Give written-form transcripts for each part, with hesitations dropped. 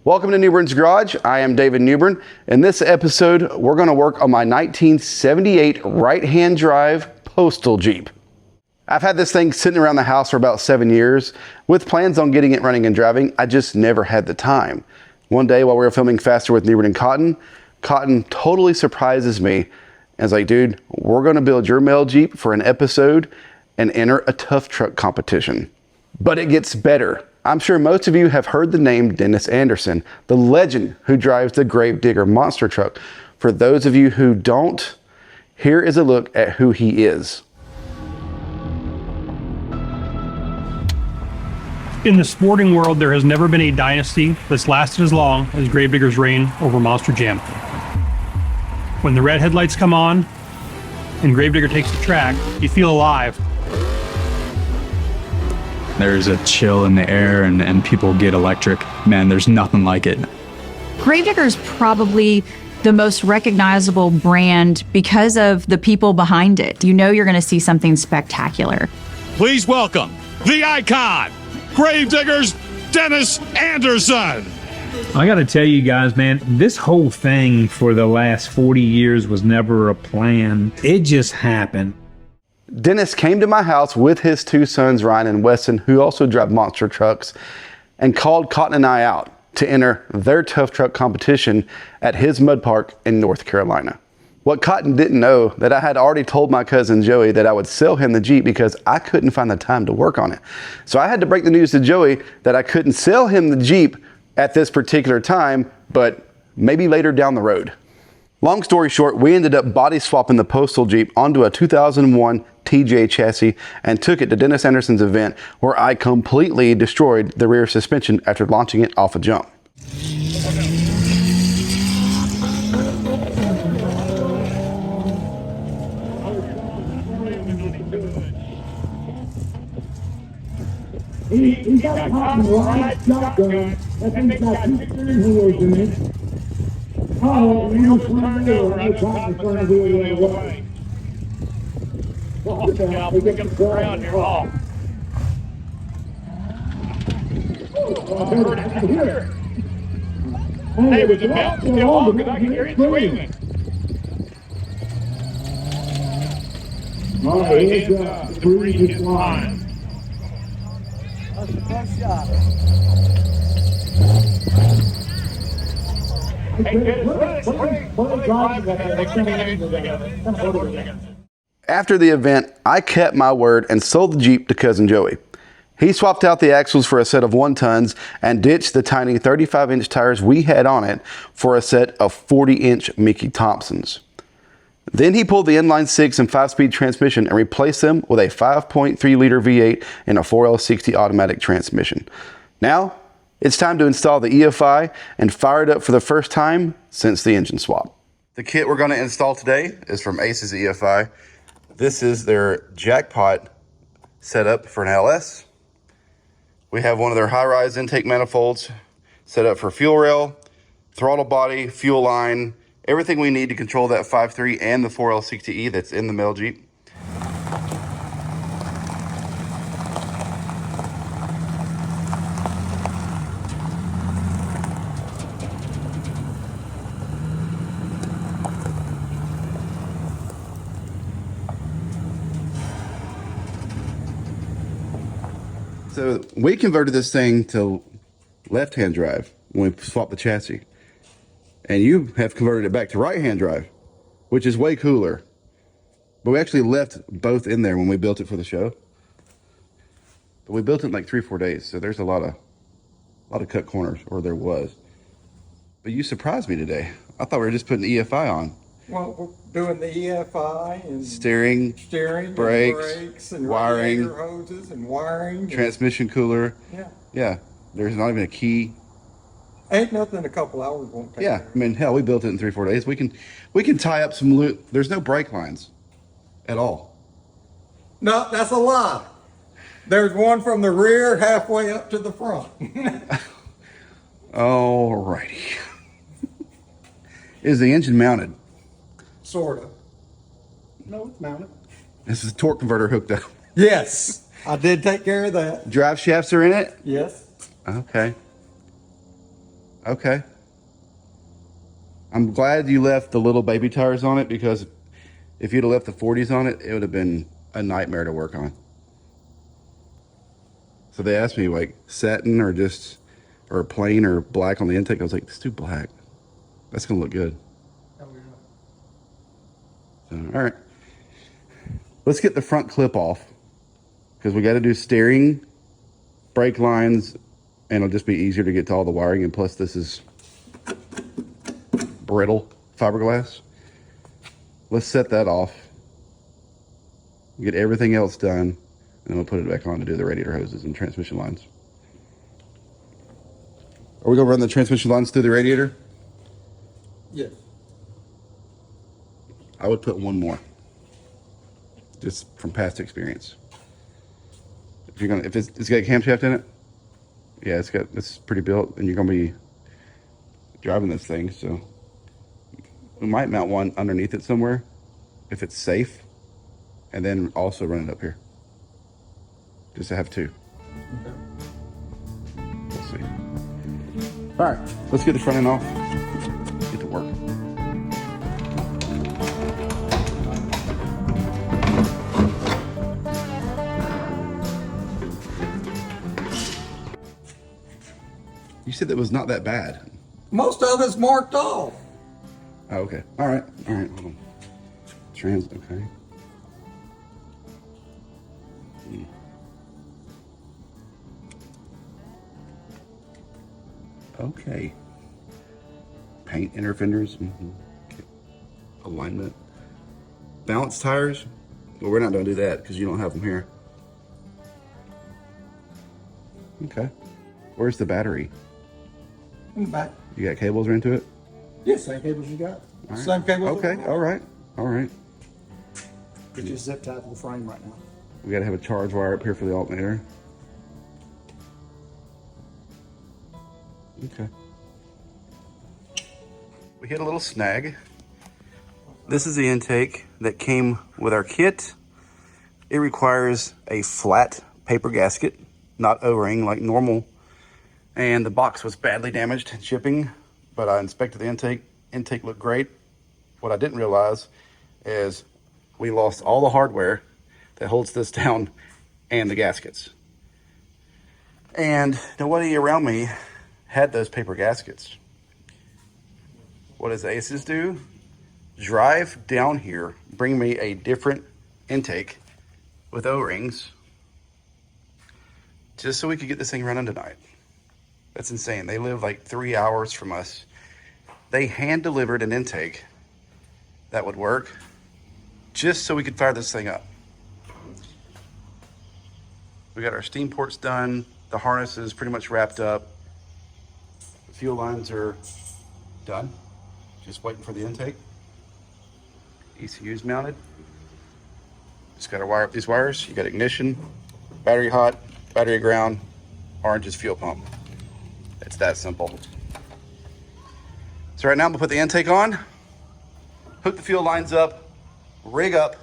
Welcome to Newbern's Garage. I am David Newbern. In this episode, we're going to work on my 1978 right-hand drive Postal Jeep. I've had this thing sitting around the house for about 7 years with plans on getting it running and driving. I just never had the time. One day while we were filming Faster with Newbern and Cotten, Cotten totally surprises me and is like, dude, we're going to build your mail Jeep for an episode and enter a tough truck competition. But it gets better. I'm sure most of you have heard the name Dennis Anderson, the legend who drives the Gravedigger monster truck. For those of you who don't, here is a look at who he is. In the sporting world, there has never been a dynasty that's lasted as long as Gravedigger's reign over Monster Jam. When the red headlights come on and Gravedigger takes the track, you feel alive. There's a chill in the air and people get electric. Man, there's nothing like it. Gravedigger's probably the most recognizable brand because of the people behind it. You know you're going to see something spectacular. Please welcome the icon, Gravedigger's Dennis Anderson. I got to tell you guys, man, this whole thing for the last 40 years was never a plan. It just happened. Dennis came to my house with his two sons, Ryan and Weston, who also drive monster trucks, and called Cotten and I out to enter their tough truck competition at his mud park in North Carolina. What Cotten didn't know, that I had already told my cousin Joey that I would sell him the Jeep because I couldn't find the time to work on it. So I had to break the news to Joey that I couldn't sell him the Jeep at this particular time, but maybe later down the road. Long story short, we ended up body swapping the Postal Jeep onto a 2001 TJ chassis and took it to Dennis Anderson's event, where I completely destroyed the rear suspension after launching it off a jump. He's got a cotton right shotgun. That thing's got 2 steering wheels in it. Oh, you know, front wheel, I tried the front wheel the other way. Oh, yeah, we get the ground here off. I heard it here. Hey, was the belt still on? Because I can hear it screaming. Oh, here's the breeze is flying. That's the first shot. After the event, I kept my word and sold the Jeep to cousin Joey. He swapped out the axles for a set of 1-tons and ditched the tiny 35-inch tires we had on it for a set of 40-inch Mickey Thompsons. Then he pulled the inline 6 and 5-speed transmission and replaced them with a 5.3-liter V8 and a 4L60 automatic transmission. Now, it's time to install the EFI and fire it up for the first time since the engine swap. The kit we're going to install today is from ACE'S EFI. This is their jackpot setup for an LS. We have one of their high-rise intake manifolds set up for fuel rail, throttle body, fuel line, everything we need to control that 5.3 and the 4L60E that's in the mail Jeep. So we converted this thing to left-hand drive when we swapped the chassis. And you have converted it back to right-hand drive, which is way cooler. But we actually left both in there when we built it for the show. But we built it in like 3 or 4 days, so there's a lot of cut corners, or there was. But you surprised me today. I thought we were just putting the EFI on. Well, we're doing the EFI and Steering, brakes and wiring, radiator hoses and wiring. transmission cooler. Yeah. Yeah, there's not even a key. Ain't nothing a couple hours won't take. Yeah, I mean, hell, we built it in 3 or 4 days. We can tie up some loop. There's no brake lines at all. No, that's a lie. There's one from the rear halfway up to the front. Alrighty. Is the engine mounted? Sort of. No, it's mounted. This is a torque converter hooked up. Yes, I did take care of that. Drive shafts are in it? Yes. Okay. Okay. I'm glad you left the little baby tires on it, because if you'd have left the 40s on it, it would have been a nightmare to work on. So they asked me like satin or plain or black on the intake. I was like, let's do black. That's gonna look good. So, all right. Let's get the front clip off, because we got to do steering, brake lines, and it'll just be easier to get to all the wiring. And plus, this is brittle fiberglass. Let's set that off, get everything else done, and then we'll put it back on to do the radiator hoses and transmission lines. Are we gonna run the transmission lines through the radiator? Yes. I would put one more, just from past experience. If it's got a camshaft in it, yeah, it's pretty built, and you're gonna be driving this thing, so we might mount one underneath it somewhere if it's safe, and then also run it up here, just to have two. We'll see. All right, let's get the front end off. Get to work. You said that was not that bad. Most of it's marked off. Oh, okay. All right. Hold on. Okay. Okay. Paint inner fenders. Okay. Alignment. Balance tires. Well, we're not going to do that because you don't have them here. Okay. Where's the battery? In the back. You got cables ran to it? Yes, same cables you got. All right. Same cables. Okay. All right. It's just zip tied to the frame right now. We got to have a charge wire up here for the alternator. Okay. We hit a little snag. This is the intake that came with our kit. It requires a flat paper gasket, not O-ring like normal. And the box was badly damaged in shipping, but I inspected the intake. Intake looked great. What I didn't realize is we lost all the hardware that holds this down and the gaskets. And nobody around me had those paper gaskets. What does ACE'S do? Drive down here, bring me a different intake with O-rings, just so we could get this thing running tonight. That's insane. They live like 3 hours from us. They hand delivered an intake that would work just so we could fire this thing up. We got our steam ports done. The harness is pretty much wrapped up. The fuel lines are done. Just waiting for the intake. ECU's mounted. Just got to wire up these wires. You got ignition, battery hot, battery ground, orange is fuel pump. It's that simple. So right now I'm gonna put the intake on, hook the fuel lines up, rig up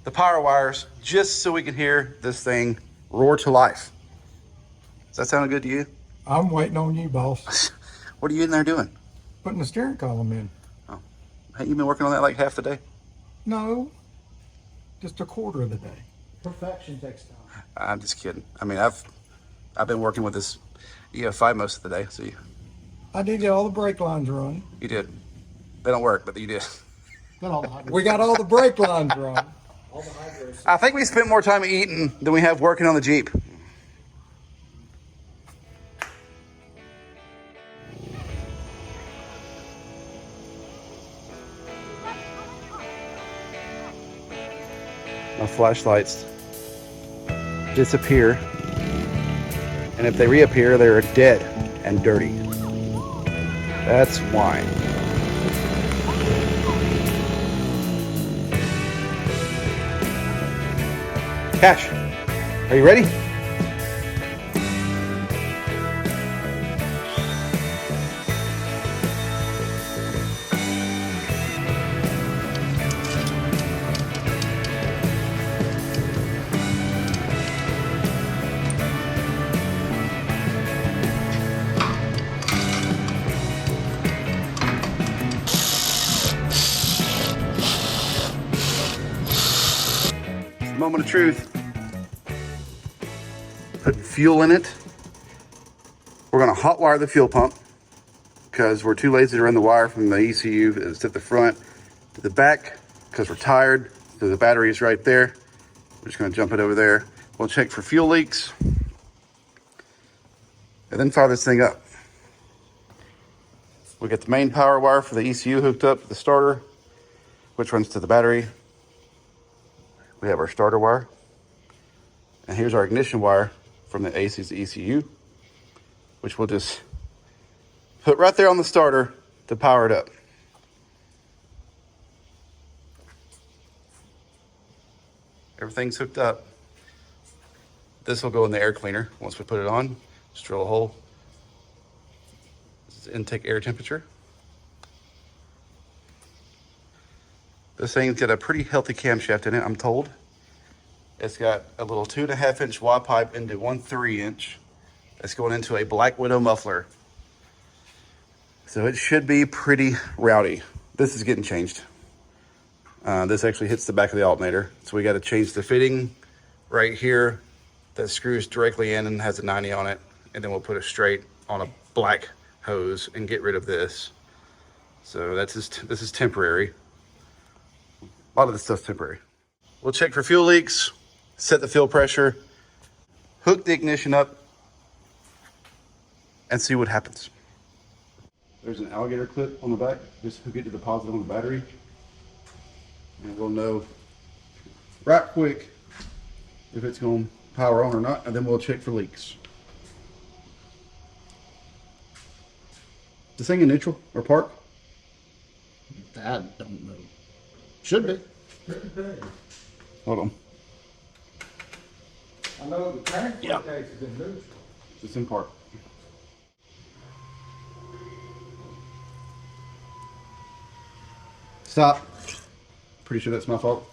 the power wires, just so we can hear this thing roar to life. Does that sound good to you? I'm waiting on you, boss. What are you in there doing? Putting the steering column in. Oh, haven't you been working on that like half the day? No, just a quarter of the day. Perfection takes time. I'm just kidding. I mean, I've been working with this EFI most of the day, so I did get all the brake lines run. you did. They don't work, but you did. Got all the hydro- We got all the brake lines run. all the hydros. I think we spent more time eating than we have working on the Jeep. My flashlights disappear, and if they reappear, they're dead and dirty. That's why. Cash, are you ready? moment of truth. Put fuel in it. We're gonna hot wire the fuel pump because we're too lazy to run the wire from the ECU that's at the front to the back because we're tired. So the battery is right there. We're just gonna jump it over there. We'll check for fuel leaks and then fire this thing up. We get the main power wire for the ECU hooked up to the starter, which runs to the battery. We have our starter wire. And here's our ignition wire from the ACE'S ECU, which we'll just put right there on the starter to power it up. Everything's hooked up. This will go in the air cleaner once we put it on. Just drill a hole. This is intake air temperature. This thing's got a pretty healthy camshaft in it, I'm told. It's got a little 2.5 inch Y pipe into 1 3-inch. That's going into a Black Widow muffler. So it should be pretty rowdy. This is getting changed. This actually hits the back of the alternator. So we got to change the fitting right here that screws directly in and has a 90 on it. And then we'll put it straight on a black hose and get rid of this. So that's just, this is temporary. A lot of this stuff's temporary. We'll check for fuel leaks, set the fuel pressure, hook the ignition up, and see what happens. There's an alligator clip on the back. Just hook it to the positive on the battery. And we'll know right quick if it's going to power on or not, and then we'll check for leaks. Is this thing in neutral or park? I don't know. Should be. Hold on. I know the transport case is in neutral. It's in park. Stop. Pretty sure that's my fault.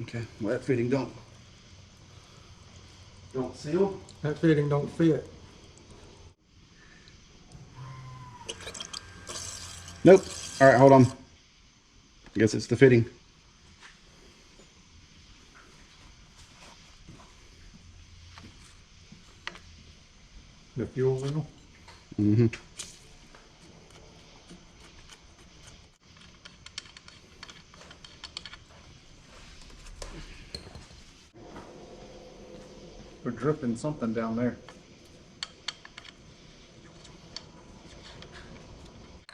Okay, well that fitting don't seal. That fitting don't fit. Nope. All right, hold on. I guess it's the fitting. The fuel wheel. Mm-hmm. We're dripping something down there.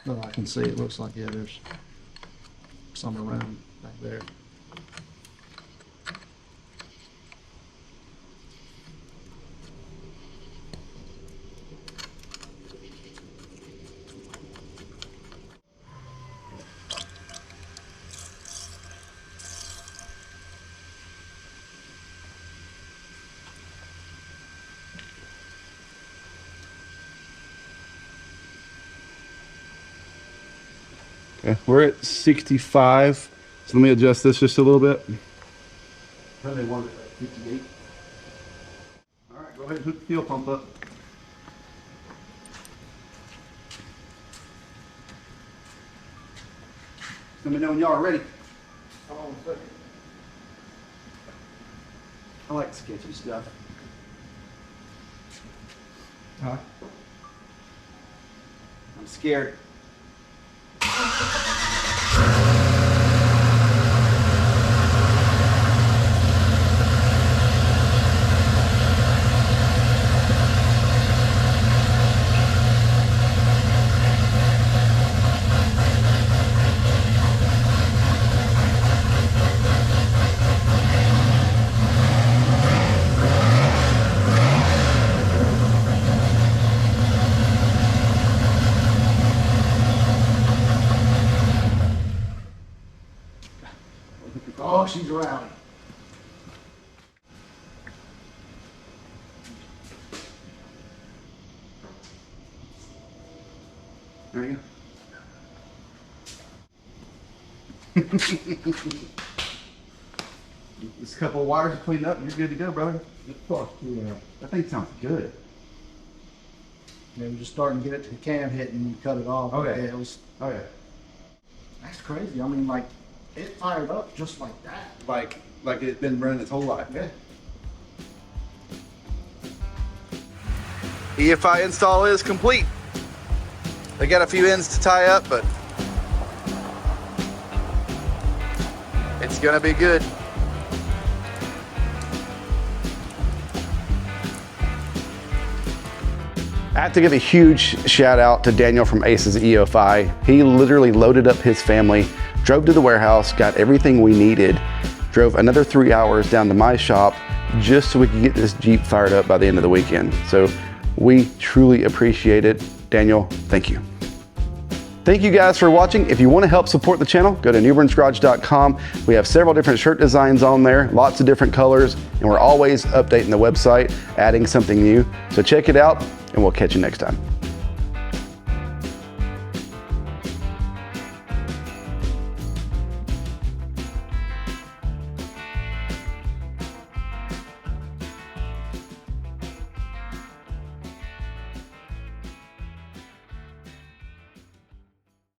No, I can see it looks like, yeah, there's some around back there. Okay, we're at 65. So let me adjust this just a little bit. Probably wanted it at 58. All right, go ahead and hook the fuel pump up. Let me know when y'all are ready. Hold on a second. I like sketchy stuff. Huh? I'm scared. Oh, she's rowdy. There you go. This couple of wires are cleaned up, you're good to go, brother. Yeah. That thing sounds good. Yeah, we're just starting to get it to the cam hit and cut it off. Okay. Yeah, it was, Oh yeah. That's crazy. I mean, like, it fired up just like that. Like it's been running its whole life. Yeah. EFI install is complete. They got a few ends to tie up, but it's gonna be good. I have to give a huge shout out to Daniel from ACE'S EFI. He literally loaded up his family, drove to the warehouse, got everything we needed, drove another 3 hours down to my shop just so we could get this Jeep fired up by the end of the weekend. So we truly appreciate it. Daniel, thank you. Thank you guys for watching. If you want to help support the channel, go to newbernsgarage.com. We have several different shirt designs on there, lots of different colors, and we're always updating the website, adding something new. So check it out, and we'll catch you next time.